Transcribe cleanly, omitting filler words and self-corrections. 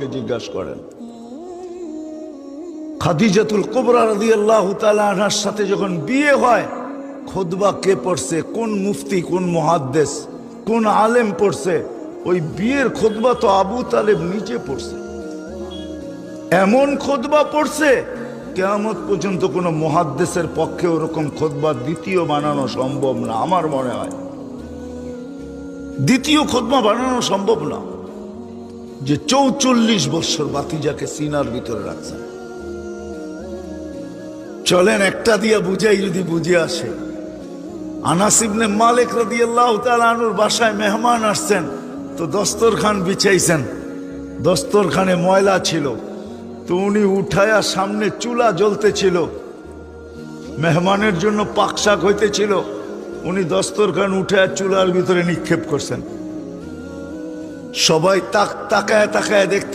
থেকে জিজ্ঞাসা করেন। খাদিজাতুল কুবরা রাদিয়াল্লাহু তাআলা আনহার সাথে যখন বিয়ে হয়, খুতবা কে পড়ছে, কোন মুফতি, কোন মুহাদ্দিস, কোন আলেম পড়ছে? ওই বিয়ের খুতবা তো আবু তালেব নিজে পড়ছে। এমন খুতবা পড়ছে কিয়ামত পর্যন্ত কোনো মুহাদ্দিসের পক্ষে ওরকম খুতবা দ্বিতীয় বানানো সম্ভব না। আমার মনে হয় দ্বিতীয় খুতবা বানানো সম্ভব না, যে 44 বছর ভাতিজাকে সিনার ভিতরে রাখছেন। চলেন একটা দিয়া বুঝাই, যদি বুঝে আসে। আনাস ইবনে মালিক রাদিয়াল্লাহু তাআলা আনহুর বাসায় মেহমান আসছেন, তো দস্তরখান বিছাইছেন, দস্তরখানে ময়লা ছিল, তো উনি উঠায়া, সামনে চুলা জ্বলতেছিল, মেহমানের জন্য পাকশাক হইতেছিল, উনি দস্তরখান উঠায়া চুলার ভিতরে নিক্ষেপ করছেন। সবাই তাকায় তাকায় দেখতে